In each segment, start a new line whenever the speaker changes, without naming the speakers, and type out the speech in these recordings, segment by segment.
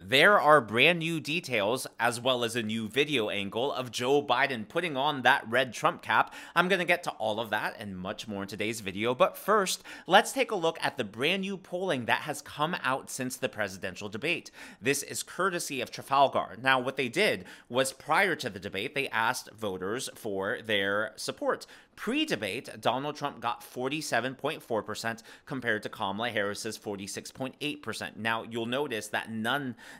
There are brand new details as well as a new video angle of Joe Biden putting on that red Trump cap. I'm going to get to all of that and much more in today's video, but first, let's take a look at the brand new polling that has come out since the presidential debate. This is courtesy of Trafalgar. Now, what they did was prior to the debate, they asked voters for their support. Pre-debate, Donald Trump got 47.4% compared to Kamala Harris's 46.8%. Now, you'll notice that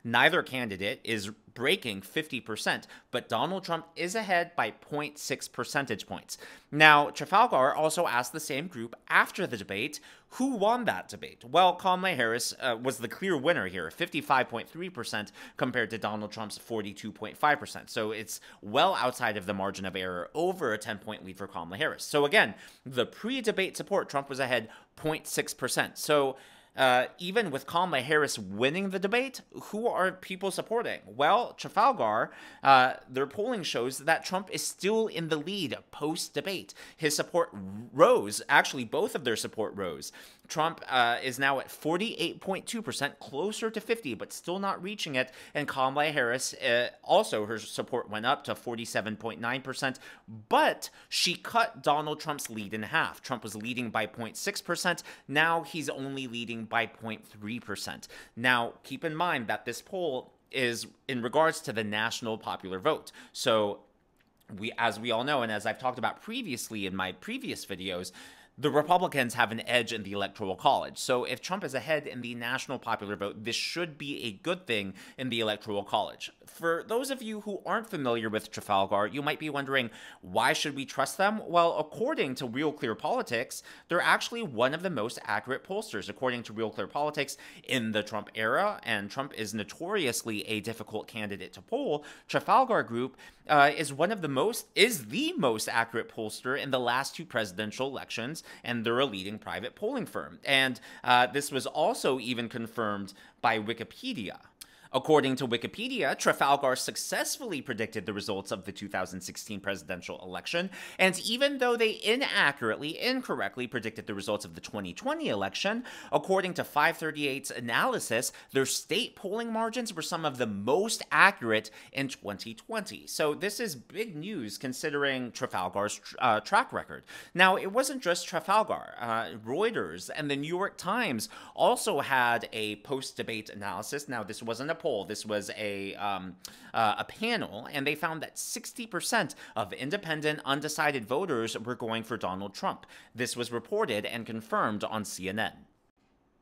neither candidate is breaking 50%, but Donald Trump is ahead by 0.6 percentage points. Now, Trafalgar also asked the same group after the debate, who won that debate? Well, Kamala Harris was the clear winner here, 55.3% compared to Donald Trump's 42.5%. So it's well outside of the margin of error, over a 10-point lead for Kamala Harris. So again, the pre-debate support, Trump was ahead 0.6%. So even with Kamala Harris winning the debate, who are people supporting? Well, Trafalgar, their polling shows that Trump is still in the lead post-debate. His support rose. Actually, both of their support rose. Trump is now at 48.2%, closer to 50, but still not reaching it. And Kamala Harris, also her support went up to 47.9%, but she cut Donald Trump's lead in half. Trump was leading by 0.6%. Now he's only leading by 0.3%. Now, keep in mind that this poll is in regards to the national popular vote. So as we all know, and as I've talked about previously in my previous videos, the Republicans have an edge in the Electoral College. So if Trump is ahead in the national popular vote, this should be a good thing in the Electoral College. For those of you who aren't familiar with Trafalgar, you might be wondering, why should we trust them? Well, according to Real Clear Politics, they're actually one of the most accurate pollsters. According to Real Clear Politics, in the Trump era, and Trump is notoriously a difficult candidate to poll, Trafalgar Group is the most accurate pollster in the last two presidential elections, and they're a leading private polling firm. And this was also even confirmed by Wikipedia. According to Wikipedia, Trafalgar successfully predicted the results of the 2016 presidential election, and even though they incorrectly predicted the results of the 2020 election, according to 538's analysis, their state polling margins were some of the most accurate in 2020. So this is big news considering Trafalgar's track record. Now, it wasn't just Trafalgar. Reuters and the New York Times also had a post-debate analysis. Now, this wasn't a poll. This was a panel, and they found that 60% of independent, undecided voters were going for Donald Trump. This was reported and confirmed on CNN.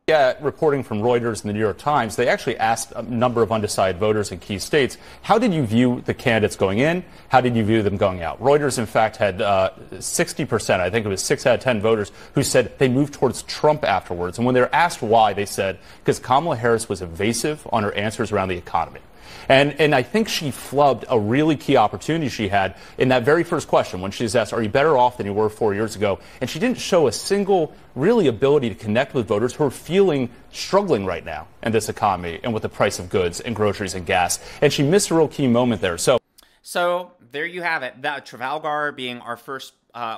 Yeah, reporting from Reuters and the New York Times, they actually asked a number of undecided voters in key states, how did you view the candidates going in? How did you view them going out? Reuters, in fact, had 60%, I think it was 6 out of 10 voters, who said they moved towards Trump afterwards. And when they were asked why, they said, because Kamala Harris was evasive on her answers around the economy. And I think she flubbed a really key opportunity she had in that very first question when she was asked, are you better off than you were 4 years ago? And she didn't show a single really ability to connect with voters who are struggling right now in this economy and with the price of goods and groceries and gas. And she missed a real key moment there.
So there you have it. That Trafalgar being our first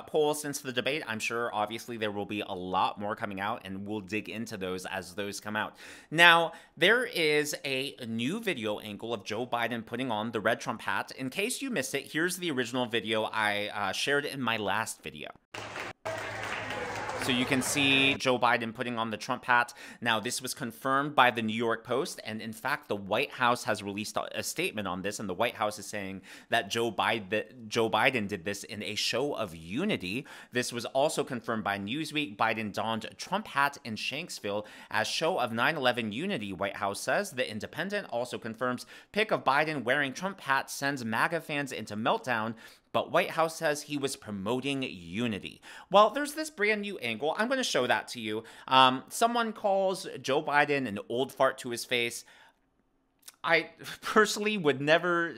poll since the debate. I'm sure, obviously, there will be a lot more coming out, and we'll dig into those as those come out. Now, there is a new video angle of Joe Biden putting on the red Trump hat. In case you missed it, here's the original video I shared in my last video. So you can see Joe Biden putting on the Trump hat. Now, this was confirmed by the New York Post, and in fact, the White House has released a statement on this, and the White House is saying that Joe Biden did this in a show of unity. This was also confirmed by Newsweek. Biden donned a Trump hat in Shanksville as show of 9/11 unity, White House says. The Independent also confirms pic of Biden wearing Trump hat sends MAGA fans into meltdown, but White House says he was promoting unity. Well, there's this brand new angle. I'm going to show that to you. Someone calls Joe Biden an old fart to his face. I personally would never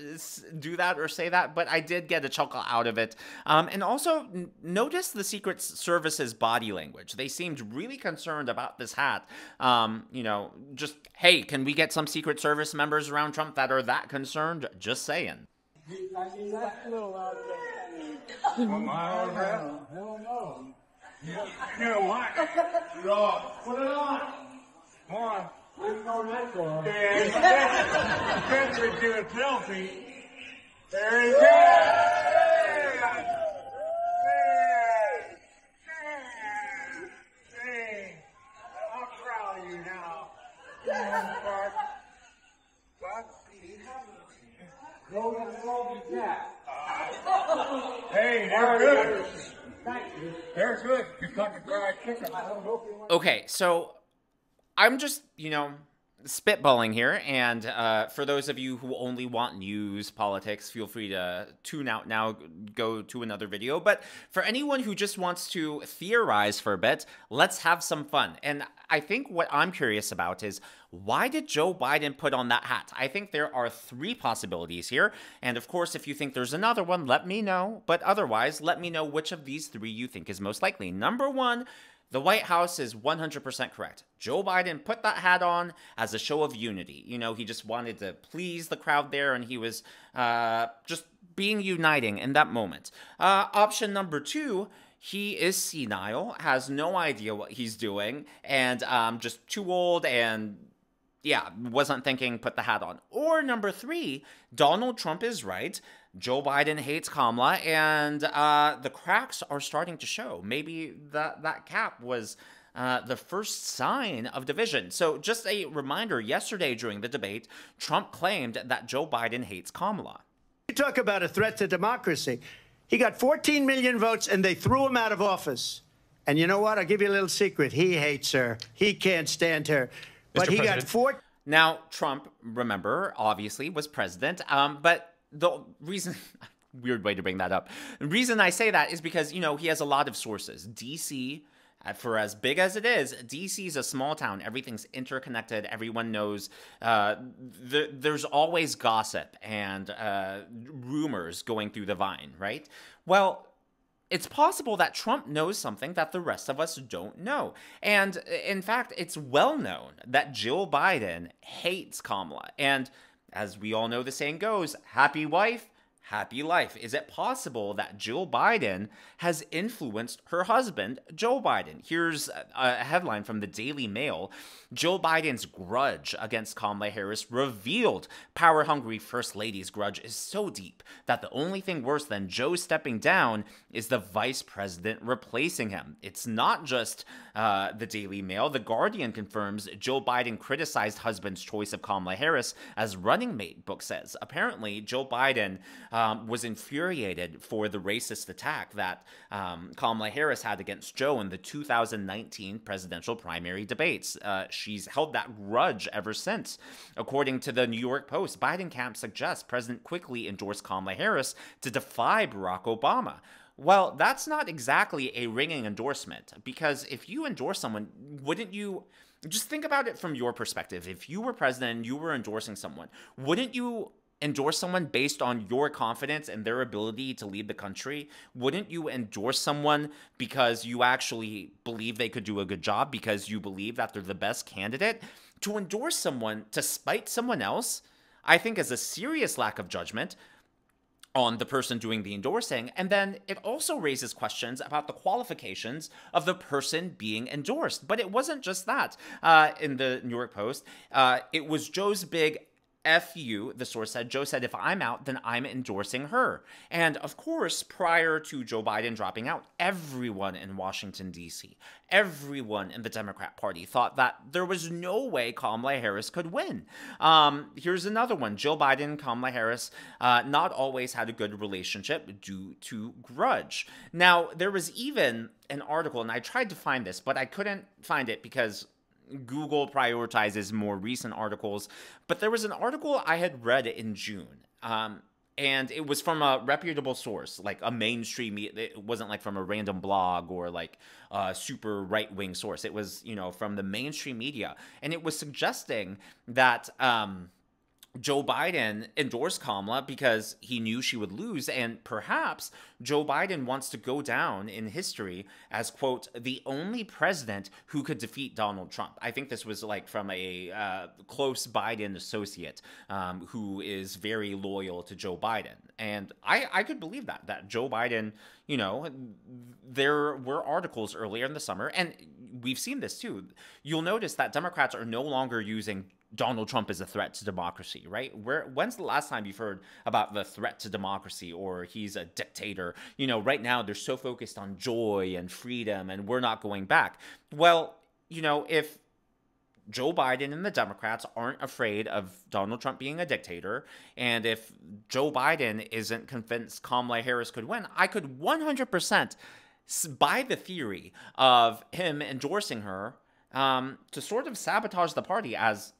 do that or say that, but I did get a chuckle out of it. And also, notice the Secret Service's body language. They seemed really concerned about this hat. Just, hey, can we get some Secret Service members around Trump that are that concerned? Just saying.
You know what? Put it on. Come on. Instead we do a selfie. There he goes. Hey, I'm proud of you now. Hey, they're good. They're good. You got the fried chicken.
Okay, so I'm just, spitballing here, and for those of you who only want news, politics, feel free to tune out now, go to another video. But for anyone who just wants to theorize for a bit, let's have some fun. And I think what I'm curious about is, why did Joe Biden put on that hat? I think there are 3 possibilities here. And of course, if you think there's another one, let me know. But otherwise, let me know which of these 3 you think is most likely. Number 1, the White House is 100% correct. Joe Biden put that hat on as a show of unity. He just wanted to please the crowd there, and he was just being uniting in that moment. Option number 2, he is senile, has no idea what he's doing, and just too old and wasn't thinking, put the hat on. Or number 3, Donald Trump is right. Joe Biden hates Kamala, and the cracks are starting to show. Maybe that cap was the first sign of division. So just a reminder, yesterday during the debate, Trump claimed that Joe Biden hates Kamala.
You talk about a threat to democracy. He got 14 million votes, and they threw him out of office. And you know what? I'll give you a little secret. He hates her. He can't stand her. But
Mr.
he
President.
got 4.
Now, Trump, remember, obviously was president, but the reason... Weird way to bring that up. The reason I say that is because, he has a lot of sources. D.C., for as big as it is, D.C. is a small town. Everything's interconnected. Everyone knows. There's always gossip and rumors going through the vine, right? Well, it's possible that Trump knows something that the rest of us don't know. And in fact, it's well known that Jill Biden hates Kamala. And as we all know, the saying goes, happy wife, happy life. Is it possible that Jill Biden has influenced her husband, Joe Biden? Here's a headline from the Daily Mail. Jill Biden's grudge against Kamala Harris revealed. Power-hungry First Lady's grudge is so deep that the only thing worse than Joe stepping down is the vice president replacing him. It's not just the Daily Mail. The Guardian confirms Joe Biden criticized husband's choice of Kamala Harris as running mate, book says. Apparently, Joe Biden was infuriated for the racist attack that Kamala Harris had against Joe in the 2019 presidential primary debates. She's held that grudge ever since. According to the New York Post, Biden camp suggests President quickly endorsed Kamala Harris to defy Barack Obama. Well, that's not exactly a ringing endorsement, because if you endorse someone, wouldn't you... Just think about it from your perspective. If you were president and you were endorsing someone, wouldn't you endorse someone based on your confidence and their ability to lead the country? Wouldn't you endorse someone because you actually believe they could do a good job, because you believe that they're the best candidate? To endorse someone to spite someone else, I think, is a serious lack of judgment on the person doing the endorsing. And then it also raises questions about the qualifications of the person being endorsed. But it wasn't just that. In the New York Post, it was Joe's big F you, the source said. Joe said, if I'm out, then I'm endorsing her. And of course, prior to Joe Biden dropping out, everyone in Washington, D.C., everyone in the Democrat Party thought that there was no way Kamala Harris could win. Here's another one. Jill Biden and Kamala Harris not always had a good relationship due to grudge. Now, there was even an article, and I tried to find this, but I couldn't find it because Google prioritizes more recent articles, but there was an article I had read in June, and it was from a reputable source, like a mainstream. It wasn't like from a random blog or like a super right-wing source. It was, from the mainstream media, and it was suggesting that Joe Biden endorsed Kamala because he knew she would lose, and perhaps Joe Biden wants to go down in history as, quote, the only president who could defeat Donald Trump. I think this was like from a close Biden associate who is very loyal to Joe Biden. And I could believe that Joe Biden, you know, there were articles earlier in the summer, and we've seen this too. You'll notice that Democrats are no longer using Donald Trump is a threat to democracy, right? When's the last time you've heard about the threat to democracy or he's a dictator? You know, right now they're so focused on joy and freedom and we're not going back. Well, you know, if Joe Biden and the Democrats aren't afraid of Donald Trump being a dictator, and if Joe Biden isn't convinced Kamala Harris could win, I could 100% buy the theory of him endorsing her to sort of sabotage the party, as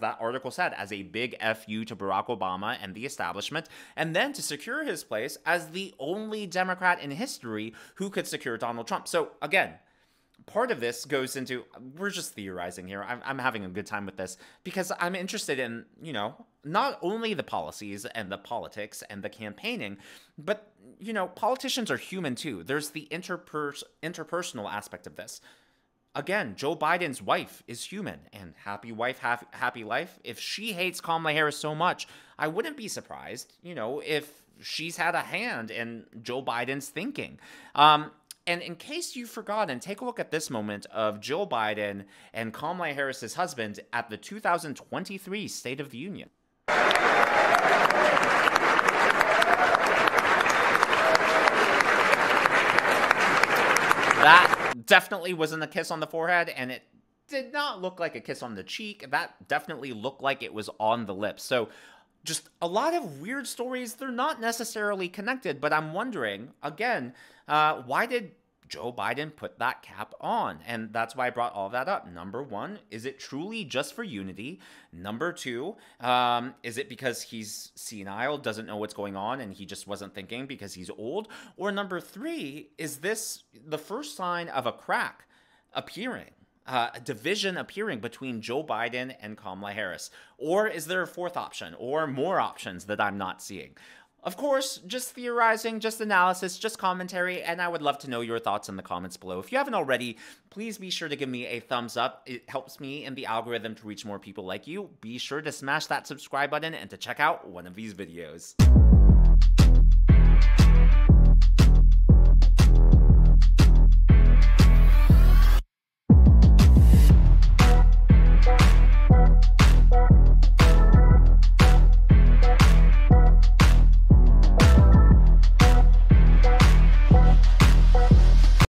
that article said, as a big FU to Barack Obama and the establishment, and then to secure his place as the only Democrat in history who could secure Donald Trump. So again, part of this goes into, we're just theorizing here. I'm having a good time with this because I'm interested in, you know, not only the policies and the politics and the campaigning, but, you know, politicians are human too. There's the interpersonal aspect of this. Again, Joe Biden's wife is human, and happy wife, happy life. If she hates Kamala Harris so much, I wouldn't be surprised, you know, if she's had a hand in Joe Biden's thinking. And in case you've forgotten, take a look at this moment of Joe Biden and Kamala Harris's husband at the 2023 State of the Union. That definitely wasn't a kiss on the forehead, and it did not look like a kiss on the cheek. That definitely looked like it was on the lips. So just a lot of weird stories. They're not necessarily connected, but I'm wondering, again, why did Joe Biden put that cap on? And that's why I brought all of that up. Number one, is it truly just for unity? Number two, is it because he's senile, doesn't know what's going on, and he just wasn't thinking because he's old? Or number three, is this the first sign of a crack appearing? A division appearing between Joe Biden and Kamala Harris? Or is there a fourth option or more options that I'm not seeing? Of course, just theorizing, just analysis, just commentary, and I would love to know your thoughts in the comments below. If you haven't already, please be sure to give me a thumbs up. It helps me in the algorithm to reach more people like you. Be sure to smash that subscribe button and to check out one of these videos.